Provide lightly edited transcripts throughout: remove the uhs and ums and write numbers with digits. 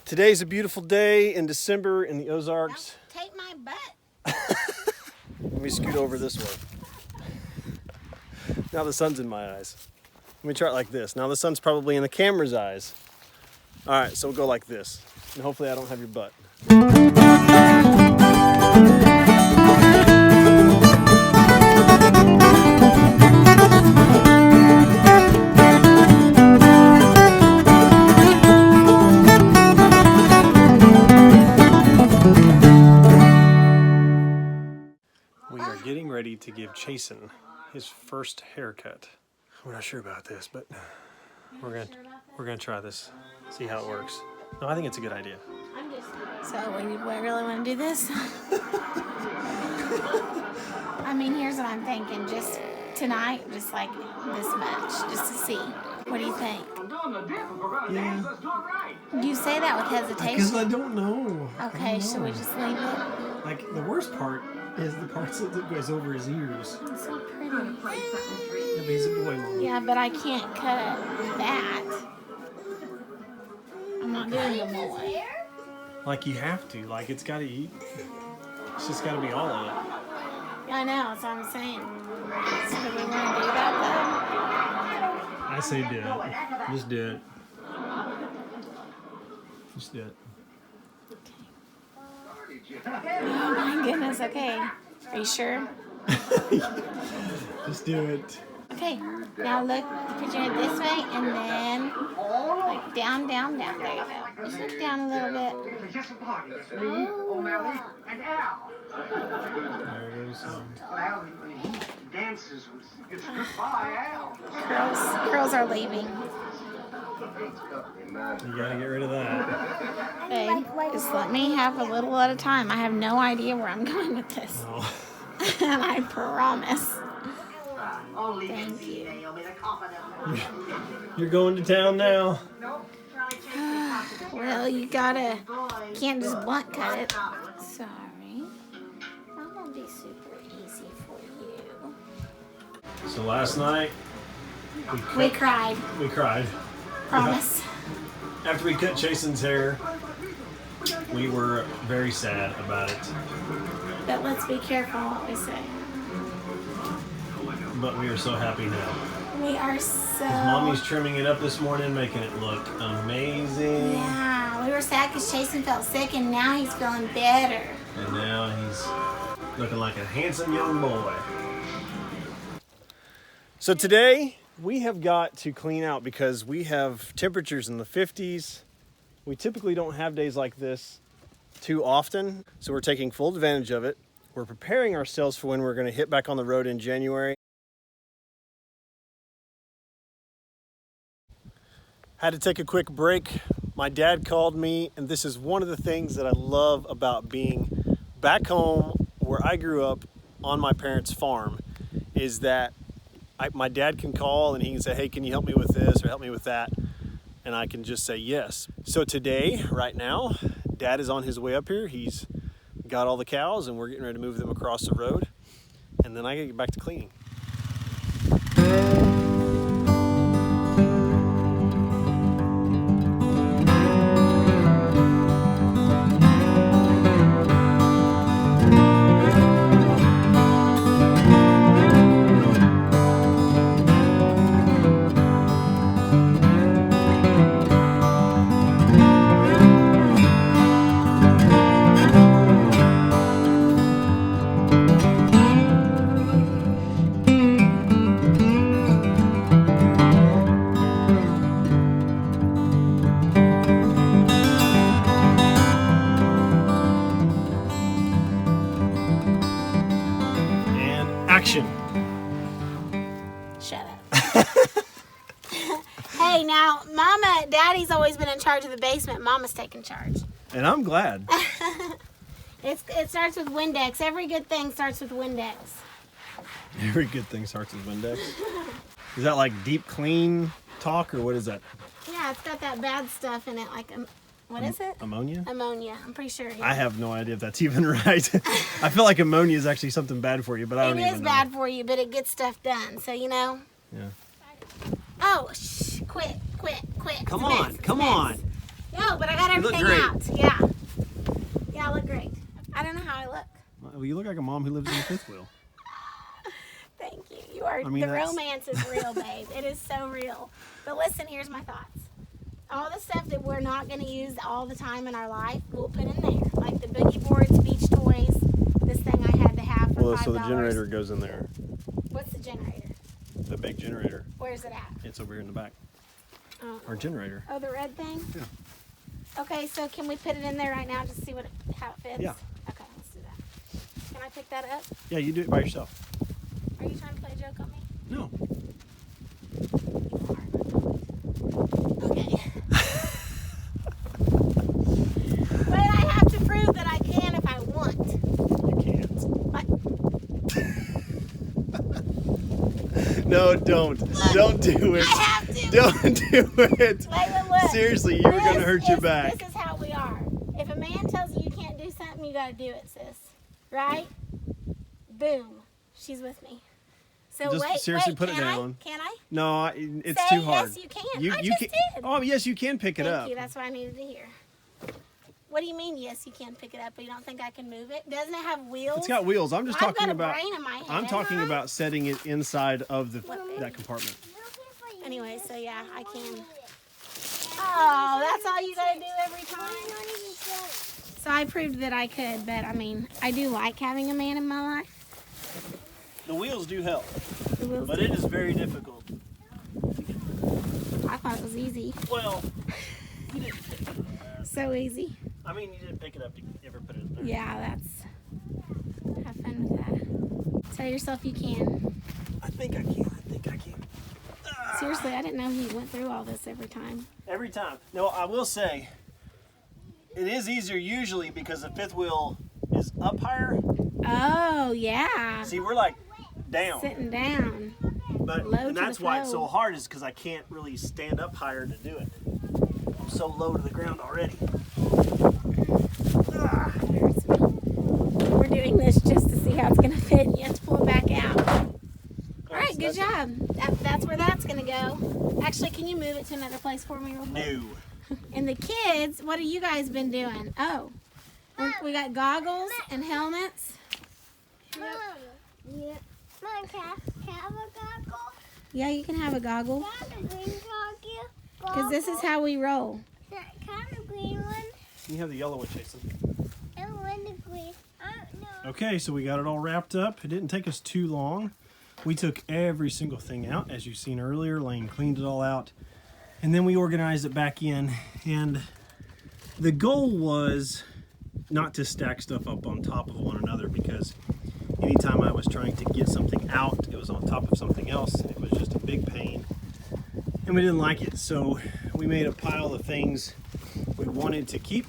Today's a beautiful day in December in the Ozarks. Don't take my butt. Let me scoot over this way. Now the sun's in my eyes. Let me try it like this. Now the sun's probably in the camera's eyes. All right, so we'll go like this. And hopefully I don't have your butt. We are getting ready to give Chason his first haircut. We're not sure about this, but we're gonna try this, see how it works. No, I think it's a good idea. So we really want to do this? I mean, here's what I'm thinking. Just tonight, just like this much, just to see. What do you think? Yeah. You say that with hesitation. Because I don't know. Okay, should we just leave it? Like, the worst part is the parts that goes over his ears. It's so pretty. Yeah, but he's a boy, Mom. Yeah, but I can't cut that. I'm not doing the boy. Like, you have to. Like, it's got to eat. It's just got to be all of it. I know, that's what I'm saying. So do we want to do that, though? I say do it. Just do it. Just do it. Oh my goodness, okay. Are you sure? Just do it. Okay, now look, put your head this way and then like down, down, down. There you go. Just look down a little bit. There goes some. Curls are leaving. You gotta get rid of that. Okay, just let me have a little at a time. I have no idea where I'm going with this. Oh. And I promise. Thank you. You're going to town now. Well, you can't just blunt cut it. Sorry. That won't be super easy for you. So last night, We cried. we cried. Promise. After we cut Chason's hair, we were very sad about it. But let's be careful what we say. But we are so happy now. We are so... Mommy's trimming it up this morning, making it look amazing. Yeah, we were sad because Chason felt sick and now he's feeling better. And now he's looking like a handsome young boy. So today, we have got to clean out because we have temperatures in the 50s. We typically don't have days like this too often, so we're taking full advantage of it. We're preparing ourselves for when we're going to hit back on the road in January. Had to take a quick break. My dad called me, and this is one of the things that I love about being back home where I grew up on my parents' farm, is that my dad can call and he can say, hey, can you help me with this or help me with that? And I can just say yes. So today, right now, Dad is on his way up here. He's got all the cows and we're getting ready to move them across the road. And then I gotta get back to cleaning. Action. Shut up. Hey, now, Daddy's always been in charge of the basement. Mama's taking charge. And I'm glad. It starts with Windex. Every good thing starts with Windex. Every good thing starts with Windex. Is that like deep clean talk or what is that? Yeah, it's got that bad stuff in it. Like, what is it? Ammonia? Ammonia. I'm pretty sure. Yeah. I have no idea if that's even right. I feel like ammonia is actually something bad for you, but I don't even know. It is bad for you, but it gets stuff done. So, you know. Yeah. Oh, shh. Quit. Come on. Come on. No, but I got everything out. Yeah. Yeah, I look great. I don't know how I look. Well, you look like a mom who lives in a fifth wheel. Thank you. You are. I mean, the romance is real, babe. It is so real. But listen, here's my thoughts. All the stuff that we're not going to use all the time in our life, we'll put in there. Like the boogie boards, beach toys. This thing I had to have for $5. So the generator goes in there. What's the generator? The big generator. Where's it at? It's over here in the back. Oh. Our generator. Oh, the red thing? Yeah. Okay, so can we put it in there right now to see how it fits? Yeah. Okay, let's do that. Can I pick that up? Yeah, you do it by yourself. Are you trying to play a joke on me? No. Okay. But I have to prove that I can if I want. You can't. What? No, don't. Look, don't do it. I have to. Don't do it. Look. Seriously, you were going to hurt your back. This is how we are. If a man tells you you can't do something, you got to do it, sis. Right? Boom. She's with me. So Just seriously put it can down. Can I? No, it's Say too hard. yes, you can. You I you just can. did. Oh, yes, you can pick it up. Thank you. That's what I needed to hear. What do you mean, yes, you can pick it up, but you don't think I can move it? Doesn't it have wheels? It's got wheels. I'm just talking got a about. brain in my head. I'm talking about setting it inside of that compartment. Anyway, so yeah, I can. Oh, that's all you gotta do every time. So I proved that I could, but I mean, I do like having a man in my life. The wheels do help, The wheels but it is very difficult. I thought it was easy. Well, you didn't pick it up. So easy. I mean, you didn't pick it up to ever put it in there. Yeah, that's. Have fun with that. Tell yourself you can. I think I can. Seriously, I didn't know he went through all this every time. Every time. No, I will say, it is easier usually because the fifth wheel is up higher. Oh, yeah. See, we're like down. Sitting down. And that's why it's so hard is because I can't really stand up higher to do it. I'm so low to the ground already. We're doing this just to see how it's going to fit. You have to pull it back out. All right, good job. That's where that's going to go. Actually, can you move it to another place for me real quick? No. And the kids, what have you guys been doing? Oh, we got goggles and helmets. Yeah. Mom, can I have a goggle? Yeah, you can have a goggle. Can I have a green goggle? Because this is how we roll. Can I have a green one? You have the yellow one, Chason. I want the green. No. Okay, so we got it all wrapped up. It didn't take us too long. We took every single thing out, as you've seen earlier. Lane cleaned it all out. And then we organized it back in. And the goal was not to stack stuff up on top of one another, because anytime I was trying to get something out, it was on top of something else. It was just a big pain. And we didn't like it. So we made a pile of things we wanted to keep,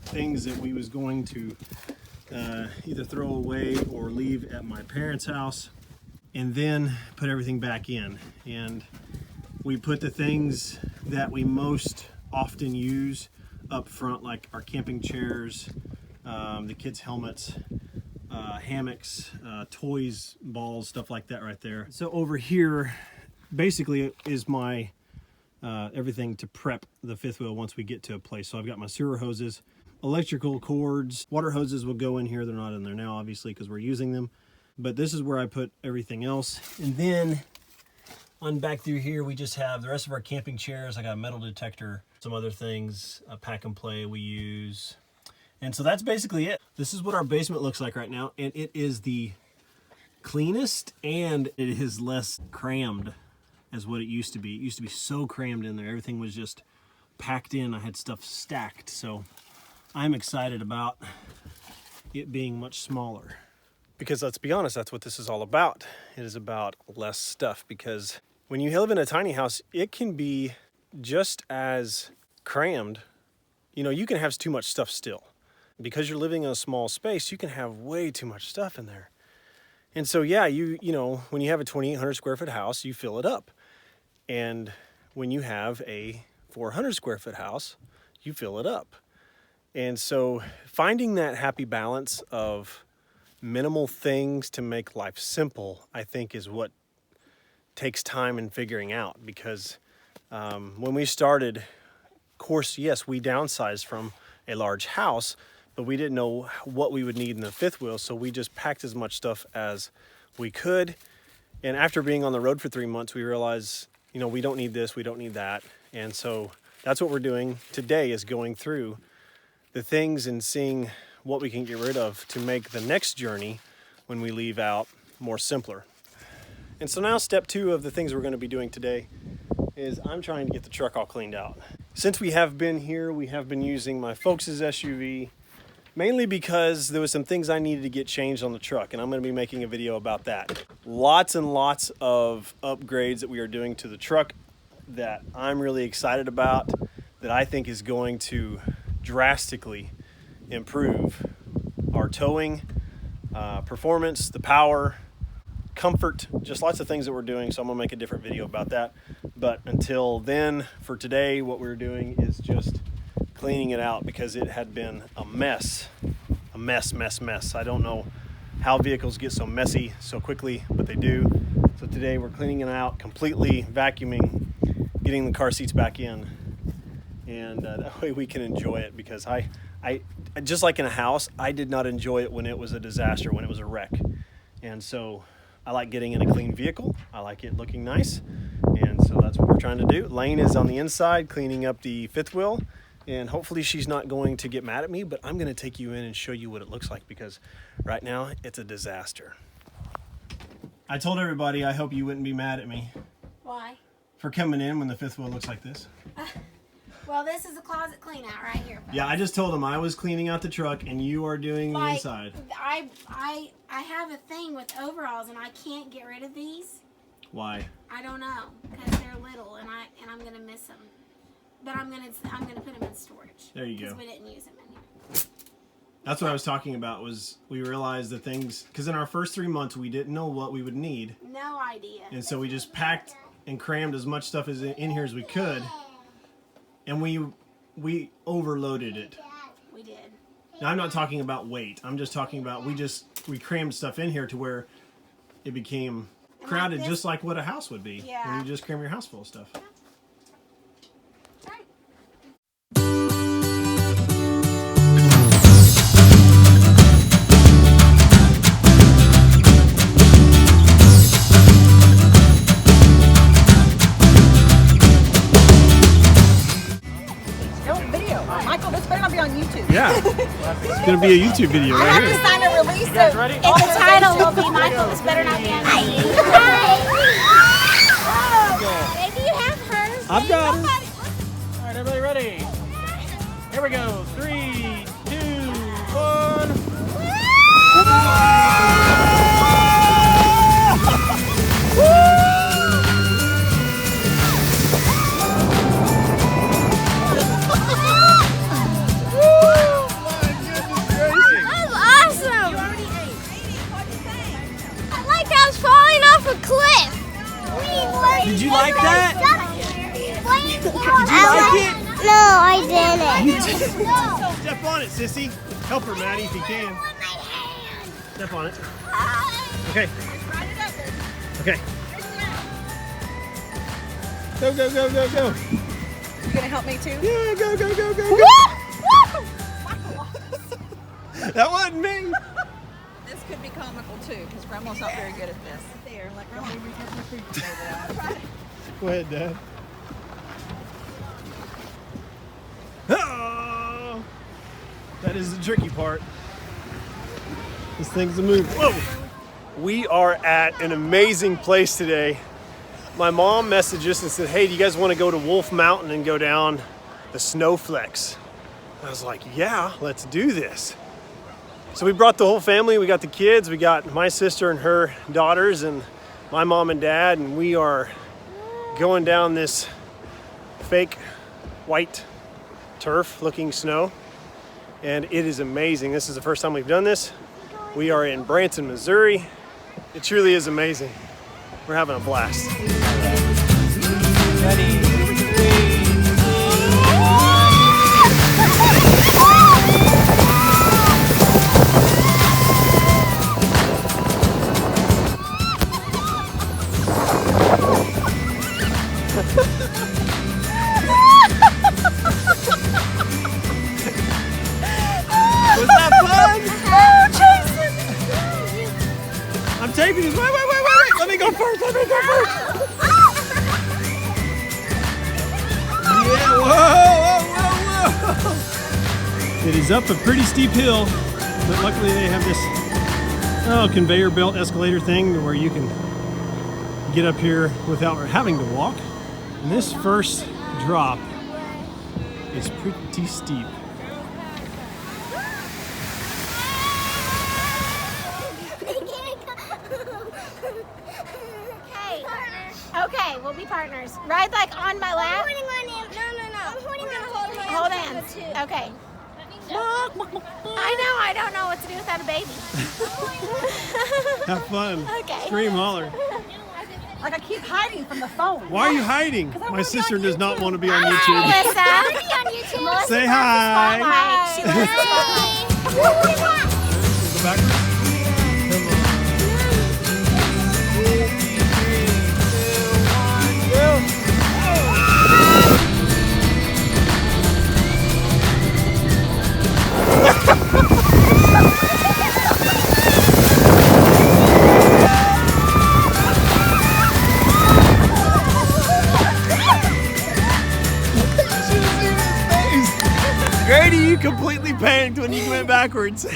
things that we was going to either throw away or leave at my parents' house, and then put everything back in. And we put the things that we most often use up front, like our camping chairs, the kids' helmets, hammocks, toys, balls, stuff like that right there. So over here basically is my everything to prep the fifth wheel once we get to a place. So I've got my sewer hoses, electrical cords, water hoses will go in here. They're not in there now, obviously, because we're using them. But this is where I put everything else. And then on back through here, we just have the rest of our camping chairs. I got a metal detector, some other things, a pack and play we use. And so that's basically it. This is what our basement looks like right now. And it is the cleanest, and it is less crammed as what it used to be. It used to be so crammed in there. Everything was just packed in. I had stuff stacked. So I'm excited about it being much smaller. Because let's be honest, that's what this is all about. It is about less stuff, because when you live in a tiny house, it can be just as crammed. You know, you can have too much stuff still. Because you're living in a small space, you can have way too much stuff in there. And so, yeah, you know, when you have a 2,800 square foot house, you fill it up. And when you have a 400 square foot house, you fill it up. And so finding that happy balance of minimal things to make life simple, I think, is what takes time in figuring out. Because when we started, Of course, yes, we downsized from a large house, but we didn't know what we would need in the fifth wheel, so we just packed as much stuff as we could. And after being on the road for 3 months, we realized, you know, we don't need this, we don't need that. And so that's what we're doing today, is going through the things and seeing what we can get rid of to make the next journey when we leave out more simpler. And so now step 2 of the things we're going to be doing today is I'm trying to get the truck all cleaned out. Since we have been here, we have been using my folks' SUV, mainly because there was some things I needed to get changed on the truck, and I'm going to be making a video about that. Lots and lots of upgrades that we are doing to the truck that I'm really excited about, that I think is going to drastically improve our towing, performance, the power, comfort, just lots of things that we're doing. So I'm gonna make a different video about that. But until then, for today, what we're doing is just cleaning it out, because it had been a mess. I don't know how vehicles get so messy so quickly, but they do. So today we're cleaning it out completely, vacuuming, getting the car seats back in, and that way we can enjoy it. Because I just like in a house, I did not enjoy it when it was a disaster, when it was a wreck. And so I like getting in a clean vehicle. I like it looking nice. And so that's what we're trying to do. Lane is on the inside cleaning up the fifth wheel, and hopefully she's not going to get mad at me, but I'm going to take you in and show you what it looks like, because right now it's a disaster. I told everybody I hope you wouldn't be mad at me. Why? For coming in when the fifth wheel looks like this. Well, this is a closet clean out right here. Yeah, I just told them I was cleaning out the truck and you are doing the inside. I have a thing with overalls, and I can't get rid of these. Why? I don't know, because they're little, and I'm gonna miss them. But I'm gonna put them in storage. There you go. Because we didn't use them in here. That's what I was talking about, was we realized the things, because in our first 3 months we didn't know what we would need. No idea. And so we just packed and crammed as much stuff as in here as we could, and we overloaded it. We did. Now, I'm not talking about weight. I'm just talking about we crammed stuff in here to where it became crowded, like just like what a house would be. Yeah. When you just cram your house full of stuff. Right. Michael, this better not be on YouTube. Yeah. It's going to be a YouTube video I right have here. to sign a release. You guys ready? And the title will be Michael. This better not be on Maybe you have hers. I've got it. All right, everybody ready? Here we go. 3, 2, 1. That's awesome! I like I was falling off a cliff. Did you like that? Did you like it? No, I didn't. Step on it, sissy. Help her, Maddie, if you can. Step on it. Okay. Okay. Go, go, go, go, go. You gonna help me too? Yeah, go, go, go, go, go. That wasn't me. This could be comical too, because Grandma's not very good at this. There, let Grandma get my feet. Go ahead, Dad. Oh, that is the tricky part. This thing's a move. Whoa! We are at an amazing place today. My mom messaged us and said, hey, do you guys want to go to Wolfe Mountain and go down the snowflakes? I was like, yeah, let's do this. So we brought the whole family. We got the kids. We got my sister and her daughters and my mom and dad, and we are going down this fake white turf looking snow, and it is amazing. This is the first time we've done this. We are in Branson, Missouri. It truly is amazing. We're having a blast. Ready? baby just, wait. Let me go first. Yeah, whoa. It is up a pretty steep hill, but luckily they have this conveyor belt escalator thing where you can get up here without having to walk. And this first drop is pretty steep. Okay, we'll be partners. Ride like on my lap. I'm holding on him. No. I'm holding on him. Hold hands. Okay. I don't know what to do without a baby. Have fun. Okay. Scream, holler. Like I keep hiding from the phone. Why are you hiding? My sister does not want to be on Hi, YouTube. Melissa. Say hi. She loves the spotlight. Go backwards. Come on. 3, 2, 1, go. Grady, you completely panicked when you went backwards.